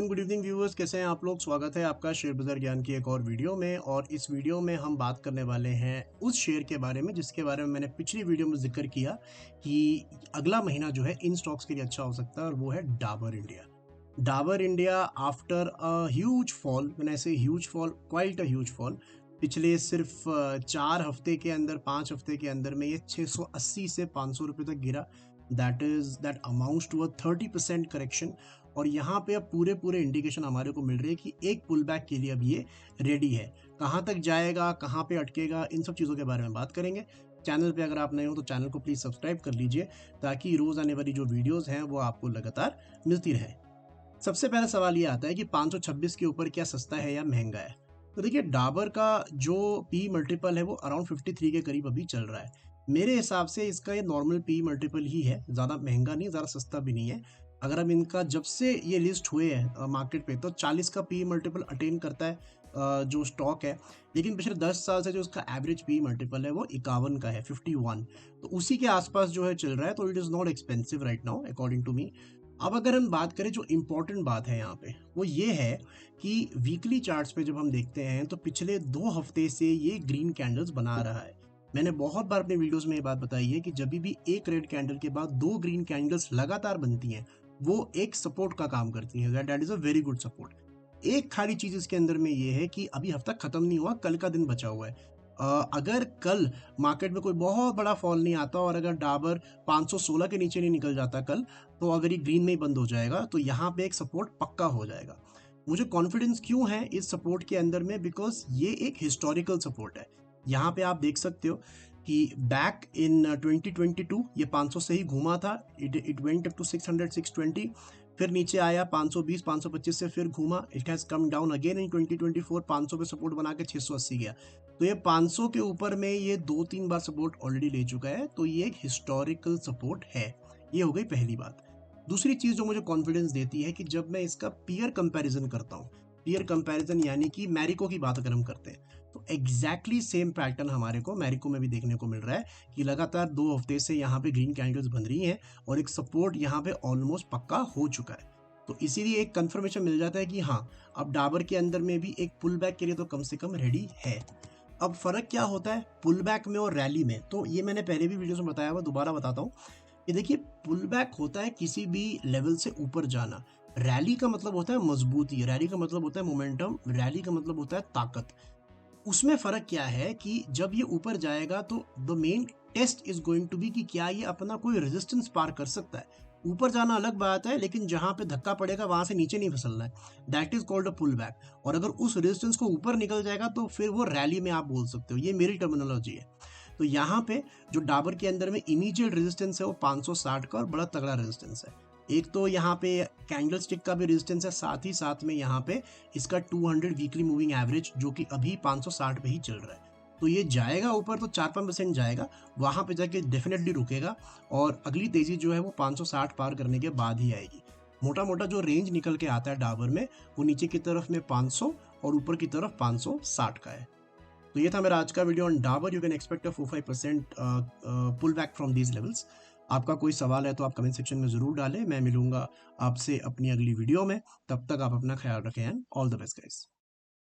Morning, good evening viewers, कैसे हैं आप लोग। स्वागत है आपका शेयर बाजार ज्ञान की एक और वीडियो में। और इस वीडियो में हम बात करने वाले हैं उस शेयर के बारे में जिसके बारे में मैंने पिछली वीडियो में जिक्र किया कि अगला महीना जो है इन स्टॉक्स के लिए अच्छा हो सकता है, और वो है Dabur India. Dabur India after a huge fall, when I say huge fall, quite a huge fall, पिछले सिर्फ 4 हफ्ते के अंदर, 5 हफ्ते के अंदर में ये 680 से 500 रुपये तक गिरा। That amounts to a 30% correction. और यहाँ पे अब पूरे पूरे इंडिकेशन हमारे को मिल रहे हैं कि एक पुल बैक के लिए अब ये रेडी है। कहाँ तक जाएगा, कहाँ पे अटकेगा, इन सब चीज़ों के बारे में बात करेंगे। चैनल पे अगर आप नए हो तो चैनल को प्लीज़ सब्सक्राइब कर लीजिए, ताकि रोज़ आने वाली जो वीडियोज़ हैं वो आपको लगातार मिलती रहे। सबसे पहला सवाल ये आता है कि 526 के ऊपर क्या सस्ता है या महंगा है। तो देखिए, डाबर का जो पी मल्टीपल है वो अराउंड 53 के करीब अभी चल रहा है। मेरे हिसाब से इसका ये नॉर्मल पी मल्टीपल ही है, ज़्यादा महंगा नहीं, ज़्यादा सस्ता भी नहीं है। अगर हम इनका जब से ये लिस्ट हुए हैं मार्केट पे, तो 40 का पी मल्टीपल अटेन करता है जो स्टॉक है। लेकिन पिछले 10 साल से जो इसका एवरेज पी मल्टीपल है वो 51 का है, 51। तो उसी के आसपास जो है चल रहा है, तो it is not expensive right now according to me. अब अगर हम बात करें, जो इम्पोर्टेंट बात है यहाँ पे वो ये है कि वीकली चार्ट्स पे जब हम देखते हैं तो पिछले 2 हफ्ते से ये ग्रीन कैंडल्स बना रहा है। मैंने बहुत बार अपने वीडियोस में ये बात बताई है कि जब भी एक रेड कैंडल के बाद 2 ग्रीन कैंडल्स लगातार बनती हैं, वो एक सपोर्ट का काम करती हैं। That is a very good support. एक खाली चीज इसके अंदर में ये है कि अभी हफ्ता खत्म नहीं हुआ, कल का दिन बचा हुआ है। अगर कल मार्केट में कोई बहुत बड़ा फॉल नहीं आता और अगर डाबर 516 के नीचे नहीं निकल जाता कल, तो अगर ये ग्रीन में ही बंद हो जाएगा तो यहाँ पे एक सपोर्ट पक्का हो जाएगा। मुझे कॉन्फिडेंस क्यों है इस सपोर्ट के अंदर में, बिकॉज ये एक हिस्टोरिकल सपोर्ट है। यहाँ पे आप देख सकते हो कि बैक इन 2022 ये 500 से ही घूमा था। इट वेंट अप टू 600 620, फिर नीचे आया 520 525 से, फिर घूमा, it has come down again in 2024, 500 पे सपोर्ट बना के 680 गया। तो ये 500 के ऊपर में ये 2-3 बार सपोर्ट ऑलरेडी ले चुका है, तो ये एक हिस्टोरिकल सपोर्ट है। ये हो गई पहली बात। दूसरी चीज जो मुझे कॉन्फिडेंस देती है कि जब मैं इसका पीयर कंपैरिजन करता हूँ, पीयर कंपैरिजन यानी कि मैरिको की बात अगर हम करते हैं, तो एग्जैक्टली सेम पैटर्न हमारे को मैरिको में भी देखने को मिल रहा है कि लगातार 2 हफ्ते से यहाँ पे ग्रीन कैंडल्स बन रही हैं और एक सपोर्ट यहाँ पे ऑलमोस्ट पक्का हो चुका है। तो इसीलिए एक कंफर्मेशन मिल जाता है कि हाँ, अब डाबर के अंदर में भी एक पुल बैक के लिए तो कम से कम रेडी है। अब फर्क क्या होता है पुल बैक में और रैली में, तो ये मैंने पहले भी वीडियोस में बताया हुआ, दोबारा बताता हूँ। ये देखिए, पुल बैक होता है किसी भी लेवल से ऊपर जाना। रैली का मतलब होता है मजबूती, रैली का मतलब होता है मोमेंटम, रैली का मतलब होता है ताकत। उसमें फ़र्क क्या है कि जब ये ऊपर जाएगा तो the main test is going to be कि क्या ये अपना कोई रेजिस्टेंस पार कर सकता है। ऊपर जाना अलग बात है, लेकिन जहां पे धक्का पड़ेगा वहां से नीचे नहीं फिसलना है। That is called a pull back. और अगर उस रेजिस्टेंस को ऊपर निकल जाएगा तो फिर वो रैली में आप बोल सकते हो। ये मेरी टर्मिनोलॉजी है। तो यहाँ पे जो डाबर के अंदर में इमीडिएट रेजिस्टेंस है वो 560 का और बड़ा तगड़ा रेजिस्टेंस है। एक तो यहाँ पे कैंडल स्टिक का भी रेजिस्टेंस है, साथ ही साथ में यहाँ पे इसका 200 वीकली मूविंग एवरेज जो कि अभी 560 पे ही चल रहा है। तो ये जाएगा ऊपर तो 4-5% जाएगा, वहां पे जाके डेफिनेटली रुकेगा और अगली तेजी जो है वो 560 पार करने के बाद ही आएगी। मोटा मोटा जो रेंज निकल के आता है डाबर में, वो नीचे की तरफ में 500 और ऊपर की तरफ 560 का है। तो ये था मेरा आज का video on Dabur. You can expect a 4-5% pull back from these levels. आपका कोई सवाल है तो आप कमेंट सेक्शन में ज़रूर डालें। मैं मिलूंगा आपसे अपनी अगली वीडियो में। तब तक आप अपना ख्याल रखें and all the best guys.